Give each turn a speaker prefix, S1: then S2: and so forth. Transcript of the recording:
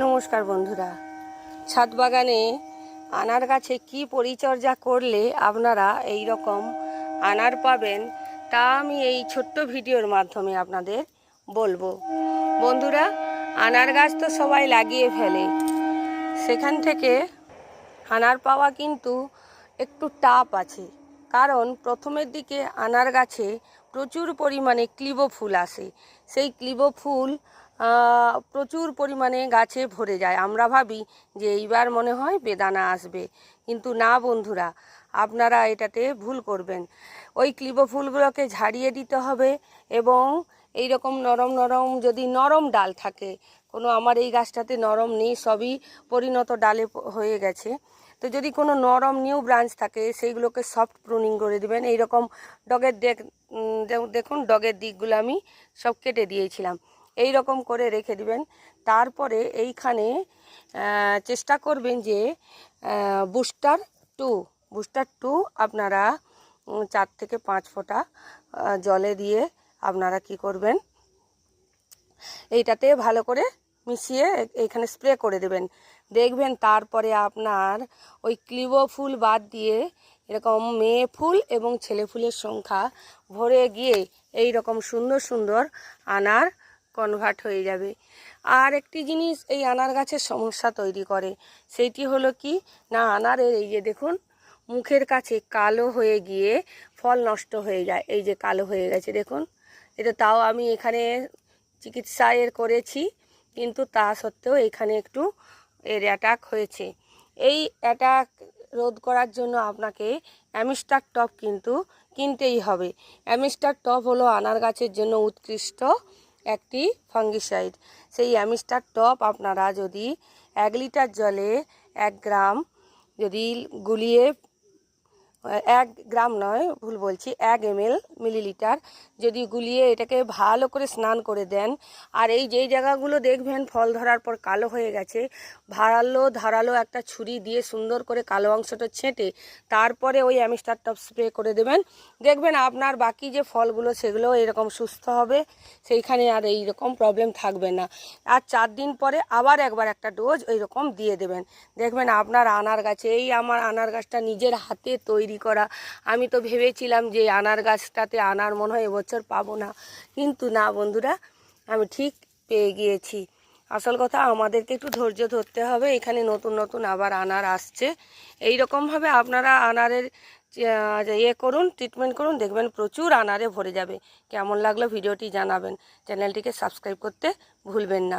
S1: নমস্কার বন্ধুরা, ছাদ বাগানে আনার গাছে কি পরিচর্যা করলে আপনারা এই রকম আনার পাবেন তা আমি এই ছোট্ট ভিডিওর মাধ্যমে আপনাদের বলবো। বন্ধুরা, আনার গাছ তো সবাই লাগিয়ে ফেলে, সেখান থেকে আনার পাওয়া কিন্তু একটু টাফ আছে। কারণ প্রথমের দিকে আনার গাছে প্রচুর পরিমাণে ক্লিবো ফুল আসে, সেই ক্লিবো ফুল প্রচুর পরিমাণে গাছে ভরে যায়। আমরা ভাবি যে এইবার মনে হয় বেদানা আসবে, কিন্তু না বন্ধুরা, আপনারা এটাতে ভুল করবেন। ওই ক্লিবো ফুলগুলোকে ঝাড়িয়ে দিতে হবে এবং এই রকম নরম নরম যদি নরম ডাল থাকে, কোনো আমার এই গাছটাতে নরম নেই, সবই পরিণত ডালে হয়ে গেছে, তো যদি কোনো নরম নিউ ব্রাঞ্চ থাকে সেইগুলোকে সফট প্রুনিং করে দেবেন। এইরকম ডগের দেখুন ডগের দিকগুলো আমি সব কেটে দিয়েছিলাম, এই রকম করে রেখে দিবেন। তারপরে এইখানে চেষ্টা করবেন যে বুস্টার টু আপনারা 4 থেকে 5 ফোঁটা জলে দিয়ে আপনারা কি করবেন, এইটাতে ভালো করে মিশিয়ে এইখানে স্প্রে করে দেবেন। দেখবেন তারপরে আপনার ওই ক্লিবো ফুল বাদ দিয়ে এরকম মেয়ে ফুল এবং ছেলে ফুলের সংখ্যা ভরে গিয়ে এই রকম সুন্দর সুন্দর আনার কনভার্ট হয়ে যাবে। আর একটি জিনিস এই আনার গাছের সমস্যা তৈরি করে, সেইটি হলো কি না, আনারের এই যে দেখুন মুখের কাছে কালো হয়ে গিয়ে ফল নষ্ট হয়ে যায়। এই যে কালো হয়ে গেছে দেখুন, এটা তাও আমি এখানে চিকিৎসা করেছি, কিন্তু তা সত্ত্বেও এখানে একটু অ্যাটাক হয়েছে। এই অ্যাটাক রোধ করার জন্য আপনাকে অ্যামিস্টার টপ কিন্তু কিনতেই হবে। অ্যামিস্টার টপ হলো আনার গাছের জন্য উৎকৃষ্ট একটি ফাঙ্গিসাইড। সেই অ্যামিস্টার টপ আপনারা যদি 1 লিটার জলে 1 গ্রাম যদি গুলিয়ে, 1 গ্রাম নয় ভুল বলছি, 1 মিলিলিটার যদি গুলিয়ে এটাকে ভালো করে স্নান করে দেন, আর এই যেই জায়গাগুলো দেখবেন ফল ধরার পর কালো হয়ে গেছে, ধারালো একটা ছুরি দিয়ে সুন্দর করে কালো অংশটা ছেঁটে তারপরে ওই অ্যামিস্টার টপ স্প্রে করে দেবেন। দেখবেন আপনার বাকি যে ফলগুলো সেগুলো এরকম সুস্থ হবে, সেইখানে আর এই রকম প্রবলেম থাকবে না। আর 4 দিন পরে আবার একবার একটা ডোজ ওই রকম দিয়ে দেবেন। দেখবেন আপনার আনার গাছে, এই আমার আনার গাছটা নিজের হাতে তৈরি করা। আমি তো ভেবেছিলাম যে আনার গাছটাতে আনার মনে হয় এবছর পাবো না, কিন্তু না বন্ধুরা, আমি ঠিক পেয়ে গিয়েছি। আসল কথা আমাদেরকে একটু ধৈর্য ধরতে হবে, এখানে নতুন নতুন আবার আনার আসছে। এই রকমভাবে আপনারা আনারের করুন, ট্রিটমেন্ট করুন, দেখবেন প্রচুর আনারে ভরে যাবে। কেমন লাগলো ভিডিওটি জানাবেন, চ্যানেলটিকে সাবস্ক্রাইব করতে ভুলবেন না।